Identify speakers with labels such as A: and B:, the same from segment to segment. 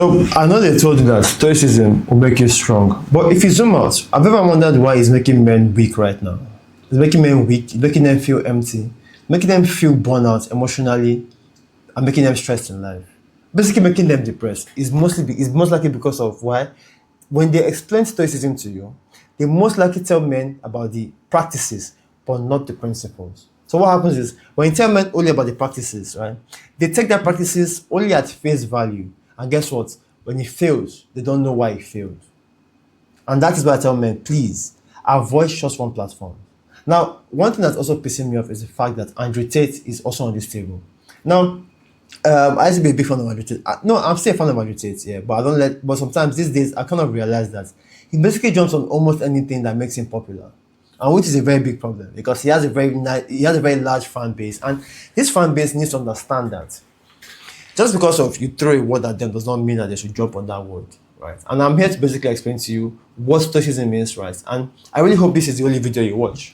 A: So I know they told you that Stoicism will make you strong, but if you zoom out, I've ever wondered why it's making men weak right now. It's making men weak, it's making them feel empty, making them feel burnout emotionally, and making them stressed in life. Basically, making them depressed is most likely because of why when they explain Stoicism to you, they most likely tell men about the practices, but not the principles. So what happens is when you tell men only about the practices, right? They take their practices only at face value, and guess what? When it fails, they don't know why it failed. And that is why I tell men, please avoid short form platforms. Now, one thing that's also pissing me off is the fact that Andrew Tate is also on this table. Now, I used to be a big fan of Andrew Tate. No, I'm still a fan of Andrew Tate, yeah, but I don't let. But sometimes these days, I kind of realize that he basically jumps on almost anything that makes him popular, and which is a very big problem because he has a very large fan base, and this fan base needs to understand that just because of you throw a word at them does not mean that they should jump on that word, right? And I'm here to basically explain to you what Stoicism is, right? And I really hope this is the only video you watch.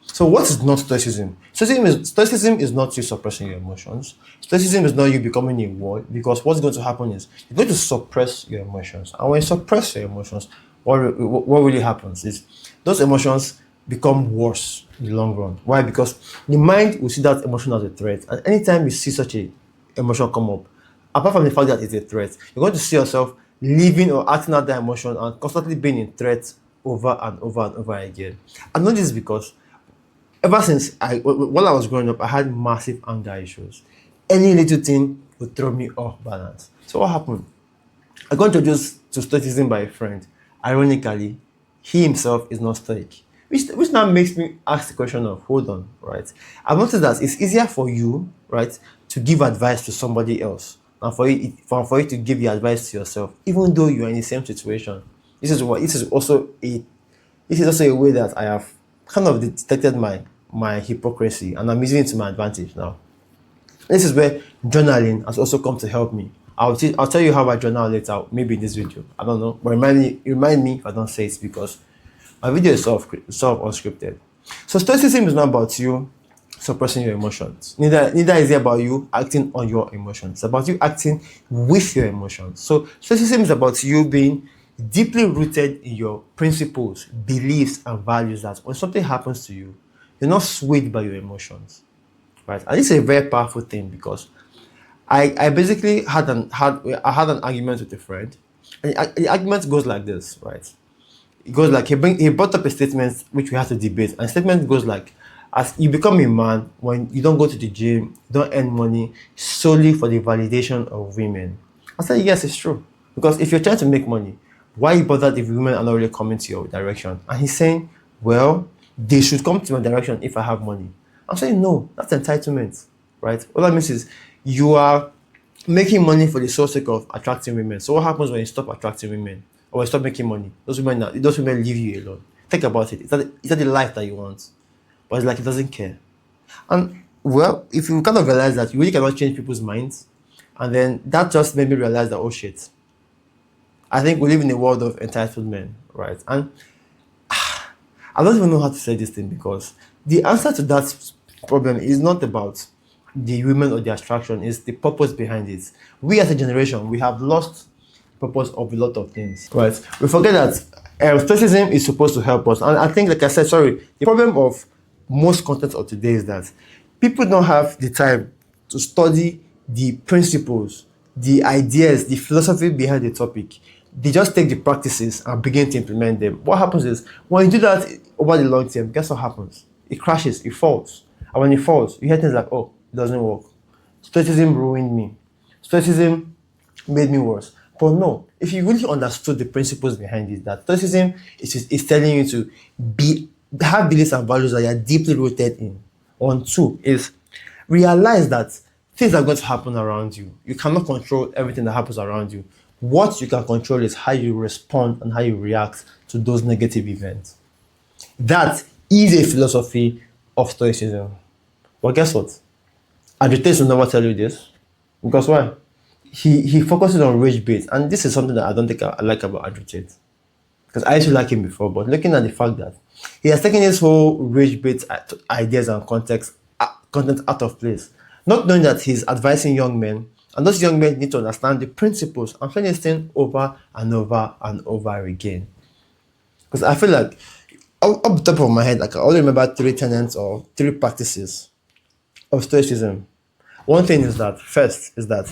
A: So what is not Stoicism? Stoicism is not you suppressing your emotions. Stoicism is not you becoming a wall, because what's going to happen is you're going to suppress your emotions. And when you suppress your emotions, what really happens is those emotions become worse in the long run. Why? Because the mind will see that emotion as a threat. And anytime you see such a emotion come up, apart from the fact that it's a threat, you're going to see yourself living or acting out that emotion and constantly being in threat over and over and over again. I know this because ever since while I was growing up, I had massive anger issues. Any little thing would throw me off balance. So what happened? I got introduced to Stoicism by a friend. Ironically, he himself is not Stoic. Which now makes me ask the question of, hold on, right? I've noticed that it's easier for you, right, to give advice to somebody else and for you to give the advice to yourself, even though you're in the same situation. This is also a way that I have kind of detected my hypocrisy, and I'm using it to my advantage now. This is where journaling has also come to help me. I'll tell you how I journal later, maybe in this video. I don't know, but remind me if I don't say it, because my video is sort of unscripted. So Stoicism is not about you suppressing your emotions. Neither is it about you acting on your emotions. It's about you acting with your emotions. So Stoicism is about you being deeply rooted in your principles, beliefs, and values, that when something happens to you, you're not swayed by your emotions, right? And this is a very powerful thing, because I basically had an argument with a friend, and the argument goes like this, right? It goes like he brought up a statement which we had to debate, and the statement goes like, as you become a man when you don't go to the gym, you don't earn money solely for the validation of women. I said, yes, it's true, because if you're trying to make money, why you bother if women are not really coming to your direction? And he's saying, well, they should come to my direction if I have money. I'm saying, no, that's entitlement, right? What that means is you are making money for the sole sake of attracting women. So what happens when you stop attracting women, or when you stop making money? Those women leave you alone. Think about it. Is that the life that you want? But it's like it doesn't care. And well, if you kind of realize that you really cannot change people's minds, and then that just made me realize that, oh shit, I think we live in a world of entitled men, right? And I don't even know how to say this thing, because the answer to that problem is not about the women or the attraction, it's the purpose behind it. We as a generation, we have lost purpose of a lot of things, right? We forget that Stoicism is supposed to help us. And I think, like I said, the problem of most content of today is that people don't have the time to study the principles, the ideas, the philosophy behind the topic. They just take the practices and begin to implement them. What happens is, when you do that over the long term, guess what happens? It crashes, it falls. And when it falls, you hear things like, oh, it doesn't work. Stoicism ruined me. Stoicism made me worse. But no, if you really understood the principles behind it, that Stoicism is telling you to have beliefs and values that you are deeply rooted in. One, two, is realize that things are going to happen around you. You cannot control everything that happens around you. What you can control is how you respond and how you react to those negative events. That is a philosophy of Stoicism. But guess what? Andrew Tate will never tell you this. Because why? He focuses on rage bait, and this is something that I don't think I like about Andrew Tate. Because I used to like him before, but looking at the fact that he has taken his whole rage bait ideas and content out of place, not knowing that he's advising young men And those young men need to understand the principles. I'm saying this thing over and over and over again. Because I feel like, up the top of my head, like I only remember three tenets or three practices of Stoicism. One thing is that, first, is that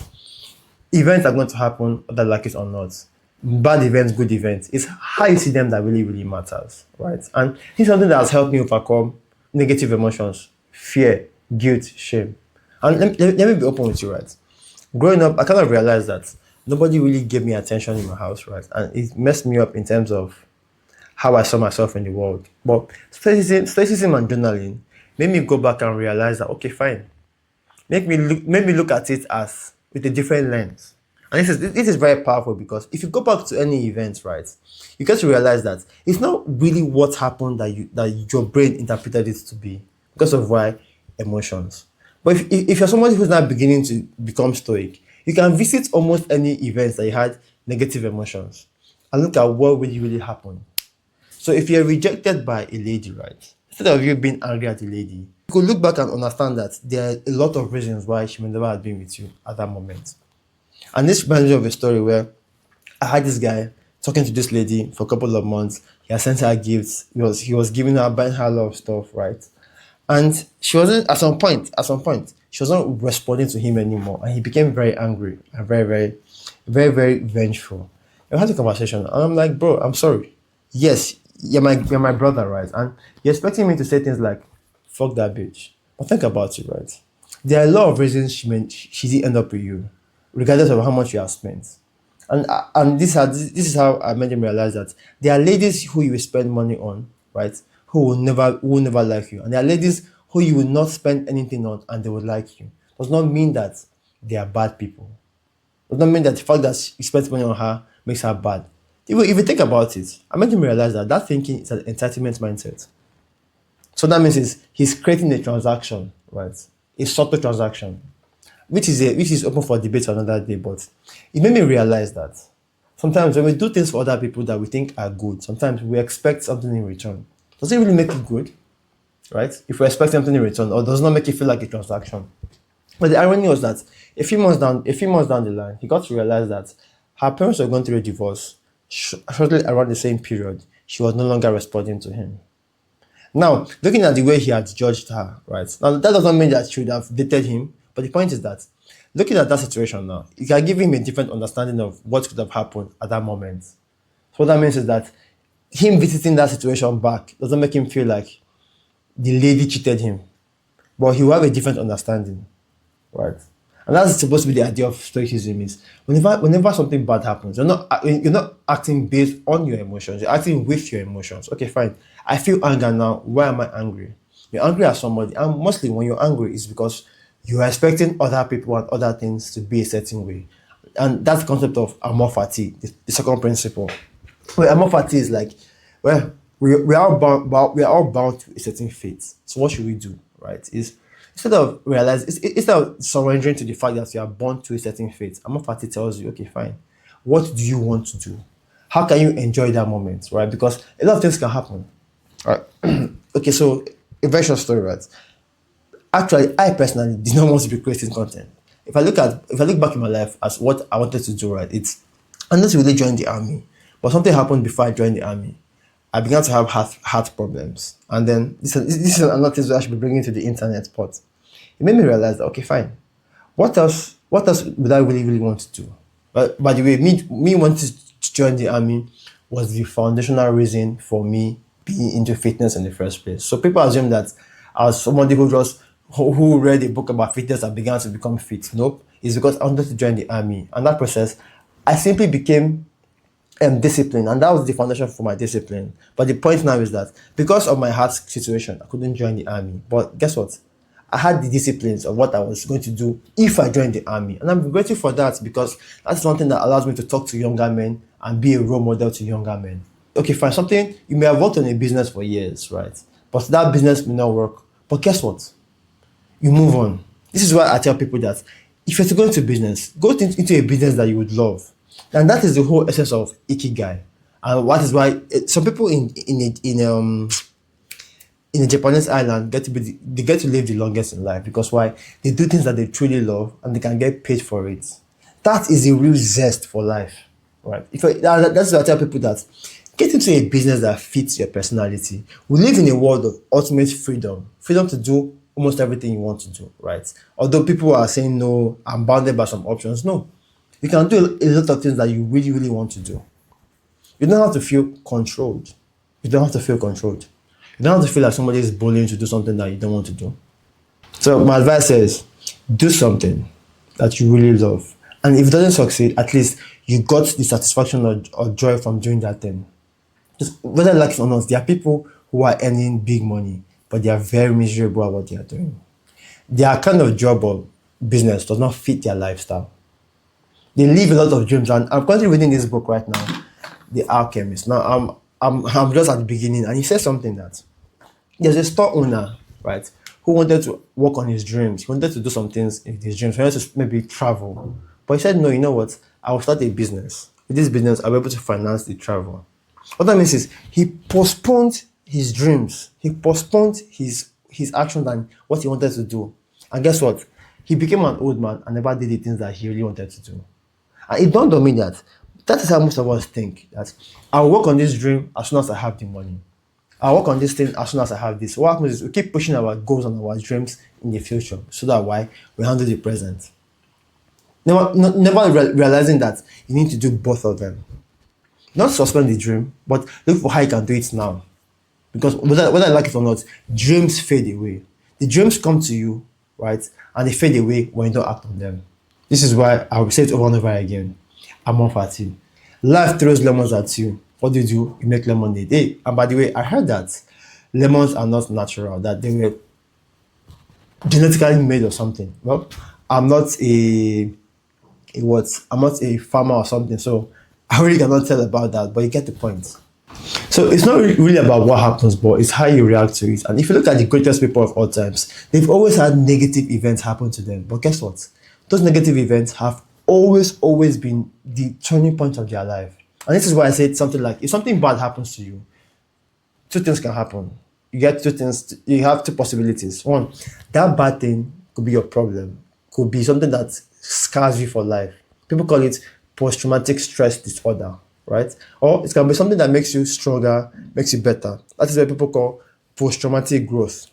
A: events are going to happen, whether like it or not. Bad events, good events. It's how you see them that really, really matters, right? And it's something that has helped me overcome negative emotions, fear, guilt, shame. And let me be open with you, right? Growing up, I kind of realized that nobody really gave me attention in my house, right? And it messed me up in terms of how I saw myself in the world. But stoicism and journaling made me go back and realize that, okay, fine. Make me look at it as with a different lens. And this is very powerful, because if you go back to any event, right, you get to realize that it's not really what happened that your brain interpreted it to be, because of why emotions. But if you're somebody who's now beginning to become stoic, you can visit almost any events that you had negative emotions and look at what really happened. So if you're rejected by a lady, right, instead of you being angry at the lady, you could look back and understand that there are a lot of reasons why she may never have been with you at that moment. And this reminds me of a story where I had this guy talking to this lady for a couple of months. He had sent her gifts. He was giving her, buying her a lot of stuff, right? And she wasn't, at some point, she wasn't responding to him anymore. And he became very angry and very vengeful. And we had a conversation. And I'm like, bro, I'm sorry. Yes, you're my brother, right? And you're expecting me to say things like, fuck that bitch. But think about it, right? There are a lot of reasons she didn't end up with you, regardless of how much you have spent. And this is how I made him realize that there are ladies who you will spend money on, right? Who will never like you. And there are ladies who you will not spend anything on and they will like you. Does not mean that they are bad people. Does not mean that the fact that you spent money on her makes her bad. If you think about it, I made him realize that thinking is an entitlement mindset. So that means he's creating a transaction, right? A subtle transaction, which is open for debate another day. But it made me realize that sometimes when we do things for other people that we think are good, sometimes we expect something in return. Does it really make it good, right? If we expect something in return, or does it not make it feel like a transaction? But the irony was that a few months down the line, he got to realize that her parents were going through a divorce. Shortly around the same period, she was no longer responding to him. Now, looking at the way he had judged her, right? Now, that doesn't mean that she would have dated him, but the point is that looking at that situation now, it can give him a different understanding of what could have happened at that moment. So what that means is that him visiting that situation back doesn't make him feel like the lady cheated him, but he will have a different understanding, right? And that's supposed to be the idea of stoicism: is whenever something bad happens, you're not acting based on your emotions, you're acting with your emotions. Okay, fine. I feel anger now. Why am I angry? You're angry at somebody, and mostly when you're angry, it's because you're expecting other people and other things to be a certain way. And that's the concept of amor fati, the second principle. Well, amor fati is like, well, we are all bound to a certain fate. So what should we do? Right? Instead of surrendering to the fact that you are born to a certain fate, amor fati tells you, okay, fine. What do you want to do? How can you enjoy that moment? Right? Because a lot of things can happen. All right. Okay, so a very short story, right? Actually, I personally did not want to be creating content. If I look back in my life as what I wanted to do, right, I wanted to really join the army, but something happened before I joined the army. I began to have heart problems, and then this is another thing that I should be bringing to the internet. But it made me realize that, okay, fine. What else would I really want to do? But by the way, me wanting to join the army was the foundational reason for me being into fitness in the first place. So people assume that I was somebody who read a book about fitness and began to become fit. Nope. It's because I wanted to join the army. And that process, I simply became disciplined. And that was the foundation for my discipline. But the point now is that because of my heart situation, I couldn't join the army. But guess what? I had the disciplines of what I was going to do if I joined the army. And I'm grateful for that, because that's something that allows me to talk to younger men and be a role model to younger men. Okay, fine. Something, you may have worked on a business for years, right? But that business may not work. But guess what? You move on. This is why I tell people that if you're to go into business, go into a business that you would love. And that is the whole essence of ikigai. And what is why some people in in a Japanese island they get to live the longest in life because why? They do things that they truly love and they can get paid for it. That is a real zest for life, right? That's why I tell people that get into a business that fits your personality. We live in a world of ultimate freedom to do almost everything you want to do, right? Although people are saying no, I'm bounded by some options. No, you can do a lot of things that you really, really want to do. You don't have to feel controlled. You don't have to feel controlled. You don't have to feel like somebody is bullying you to do something that you don't want to do. So my advice is do something that you really love. And if it doesn't succeed, at least you got the satisfaction or joy from doing that thing. Just whether like it or not, there are people who are earning big money, but they are very miserable at what they are doing. Their kind of job or business does not fit their lifestyle. They live a lot of dreams, and I'm currently reading this book right now, The Alchemist. Now I'm just at the beginning, and he says something that there's a store owner, right, who wanted to work on his dreams. He wanted to do some things in his dreams. He wanted to maybe travel. But he said, no, you know what? I will start a business. With this business, I'll be able to finance the travel. What that means is he postponed his dreams. He postponed his actions and what he wanted to do. And guess what? He became an old man and never did the things that he really wanted to do. And it dawned on me that is how most of us think. That I'll work on this dream as soon as I have the money. I'll work on this thing as soon as I have this. What happens is we keep pushing our goals and our dreams in the future so that why we handle the present. Never realizing that you need to do both of them. Not suspend the dream, but look for how you can do it now. Because whether I like it or not, dreams fade away. The dreams come to you, right? And they fade away when you don't act on them. This is why I will say it over and over again. I'm off at you. Life throws lemons at you. What do? You make lemonade. Hey, and by the way, I heard that lemons are not natural, that they were genetically made or something. Well, I'm not I'm not a farmer or something, so I really cannot tell about that, but you get the point. So it's not really about what happens, but it's how you react to it. And if you look at the greatest people of all times, they've always had negative events happen to them. But guess what? Those negative events have always been the turning point of their life. And this is why I said something like, if something bad happens to you, two things can happen. You have two possibilities. One, that bad thing could be your problem, could be something that scars you for life. People call it post-traumatic stress disorder, right? Or it can be something that makes you stronger, makes you better. That is what people call post-traumatic growth.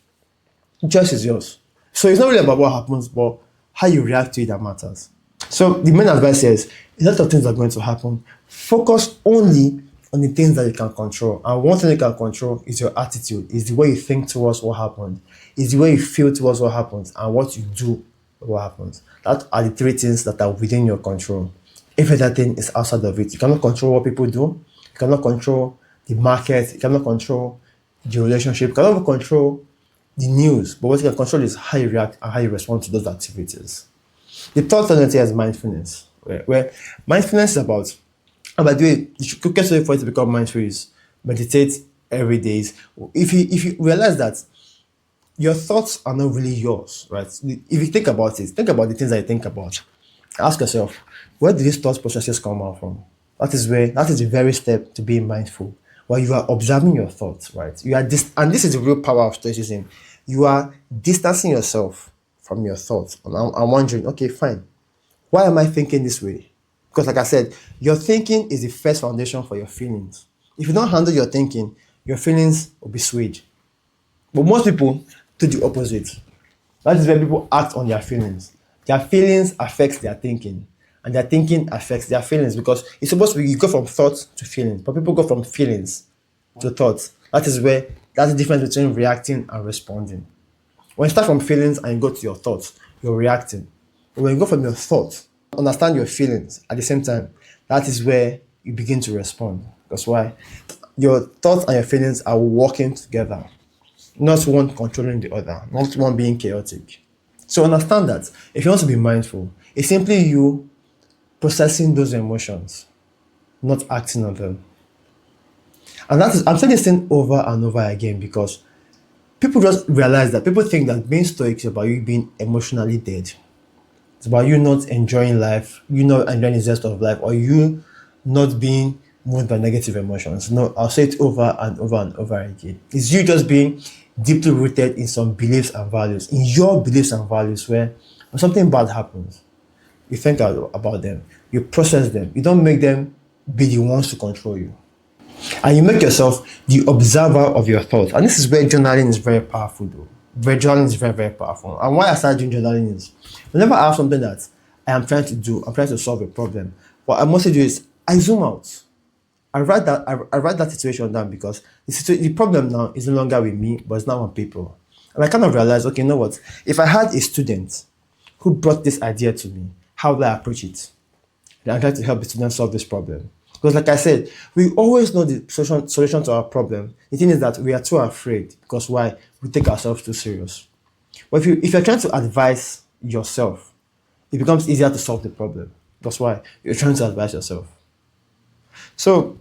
A: The choice is yours. So it's not really about what happens, but how you react to it that matters. So the main advice is, a lot of things are going to happen. Focus only on the things that you can control. And one thing you can control is your attitude, is the way you think towards what happened, is the way you feel towards what happens, and what you do with what happens. That are the three things that are within your control. Every other thing is outside of it. You cannot control what people do. You cannot control the market. You cannot control the relationship. You cannot even control the news. But what you can control is how you react and how you respond to those activities. The third tendency is mindfulness, where mindfulness is about, and by the way, the quickest way for it to become mindful is meditate every day. If you realize that your thoughts are not really yours, right? If you think about it, think about the things that you think about. Ask yourself, where do these thought processes come out from? That is the very step to being mindful, where you are observing your thoughts, right? And this is the real power of Stoicism. You are distancing yourself from your thoughts. And I'm wondering, okay, fine. Why am I thinking this way? Because like I said, your thinking is the first foundation for your feelings. If you don't handle your thinking, your feelings will be swayed. But most people do the opposite. That is where people act on their feelings. Their feelings affect their thinking, and their thinking affects their feelings, because it's supposed to be you go from thoughts to feelings, but people go from feelings to thoughts. That's the difference between reacting and responding. When you start from feelings and you go to your thoughts, you're reacting. But when you go from your thoughts, understand your feelings at the same time, that is where you begin to respond. That's why your thoughts and your feelings are working together, not one controlling the other, not one being chaotic. So understand that if you want to be mindful, it's simply you processing those emotions, not acting on them. And I'm saying this thing over and over again because people just realize that people think that being stoic is about you being emotionally dead. It's about you not enjoying life, you not enjoying the zest of life, or you not being moved by negative emotions. No, I'll say it over and over and over again. It's you just being deeply rooted in some beliefs and values, in your beliefs and values, where when something bad happens, you think about them, you process them, you don't make them be the ones to control you. And you make yourself the observer of your thoughts. And this is where journaling is very powerful, though. Journaling is very, very powerful. And why I started doing journaling is whenever I have something that I am trying to do, I'm trying to solve a problem, what I mostly do is I zoom out. I write that situation down because the problem now is no longer with me, but it's now on people. And I kind of realized, okay, you know what? If I had a student who brought this idea to me, how would I approach it? And I try to help the student solve this problem. Because like I said, we always know the solution to our problem. The thing is that we are too afraid because why? We take ourselves too serious. But if you're trying to advise yourself, it becomes easier to solve the problem. That's why you're trying to advise yourself. So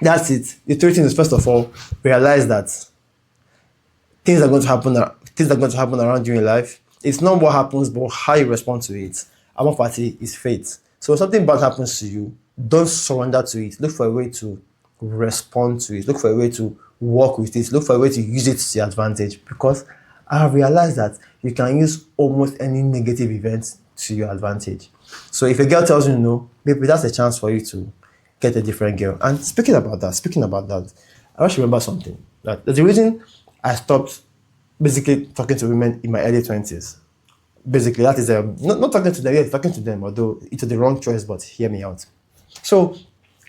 A: that's it. The three things is, first of all, realize that things are going to happen. Things are going to happen around you in life. It's not what happens, but how you respond to it. And one party is fate. So when something bad happens to you, don't surrender to it. Look for a way to respond to it. Look for a way to work with it. Look for a way to use it to your advantage. Because I have realized that you can use almost any negative event to your advantage. So if a girl tells you no, maybe that's a chance for you to get a different girl. And speaking about that, I just remember something. That there's a reason I stopped basically talking to women in my early 20s. Basically, that is not talking to them, yeah, talking to them, although it's the wrong choice, but hear me out. So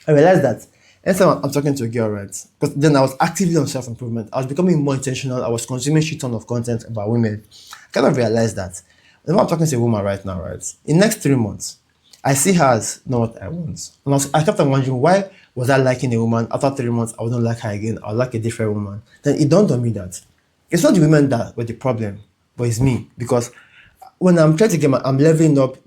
A: I realized that anytime I'm talking to a girl, right? Because then I was actively on self-improvement. I was becoming more intentional. I was consuming shit ton of content about women. I kind of realized that whenever I'm talking to a woman right now, right? In the next 3 months, I see her as not what I want. And I kept on wondering, why was I liking a woman? After 3 months, I wouldn't like her again. I would like a different woman. Then it dawned on me that it's not the women that were the problem, but it's me. Because when I'm trying to I'm leveling up,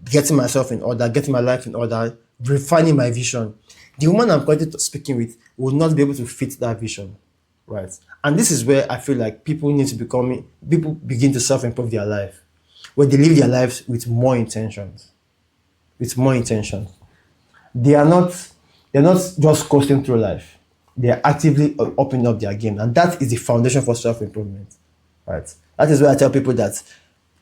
A: getting myself in order, getting my life in order, refining my vision, the woman I'm currently speaking with will not be able to fit that vision, right? And this is where I feel like people begin to self-improve their life, where they live their lives with more intentions. They're not just coasting through life. They are actively opening up their game. And that is the foundation for self-improvement, right? That is why I tell people that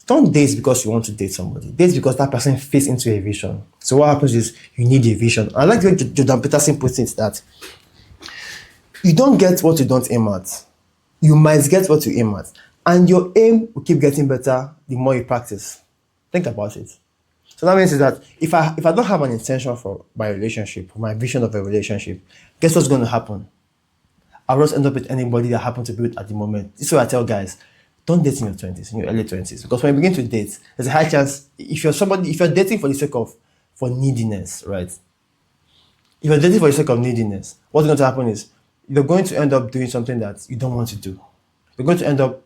A: don't date because you want to date somebody. Date because that person fits into a vision. So what happens is you need a vision. I like the way Jordan Peterson puts it, that you don't get what you don't aim at. You might get what you aim at. And your aim will keep getting better the more you practice. Think about it. So that means is that if I don't have an intention for my relationship, for my vision of a relationship, guess what's going to happen? I'll just end up with anybody that I happen to be with at the moment. This is what I tell guys. Don't date in your 20s, in your early 20s. Because when you begin to date, there's a high chance, if you're dating for the sake of, for neediness, right? If you're dating for the sake of neediness, what's going to happen is, you're going to end up doing something that you don't want to do. You're going to end up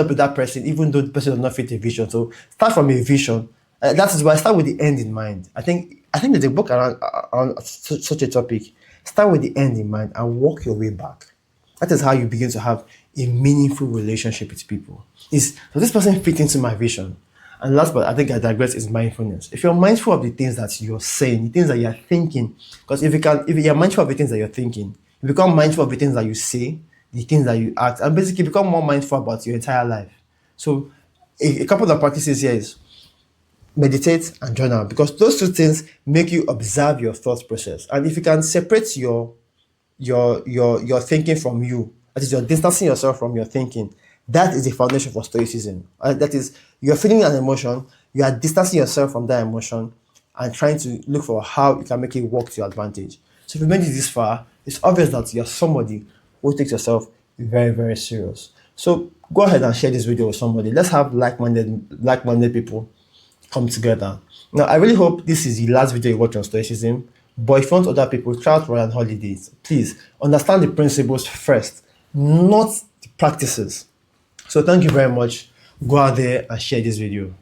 A: with that person, even though the person does not fit a vision. So start from a vision. That is why I start with the end in mind. I think there's a book around such a topic. Start with the end in mind and work your way back. That is how you begin to have a meaningful relationship with people. Does this person fit into my vision? And last but I think I digress is mindfulness. If you're mindful of the things that you're saying, the things that you're thinking, because if you're mindful of the things that you're thinking, you become mindful of the things that you say, the things that you act, and basically become more mindful about your entire life. So a couple of practices here is meditate and journal, because those two things make you observe your thought process. And if you can separate your thinking from you, that is, you're distancing yourself from your thinking, that is the foundation for Stoicism. That is, you're feeling an emotion, you are distancing yourself from that emotion and trying to look for how you can make it work to your advantage. So if you made it this far, it's obvious that you're somebody who takes yourself very, very serious. So go ahead and share this video with somebody. Let's have like-minded people come together. Now, I really hope this is the last video you watch on Stoicism. But if you want other people, try out Royal Holidays. Please understand the principles first, not the practices. So thank you very much. Go out there and share this video.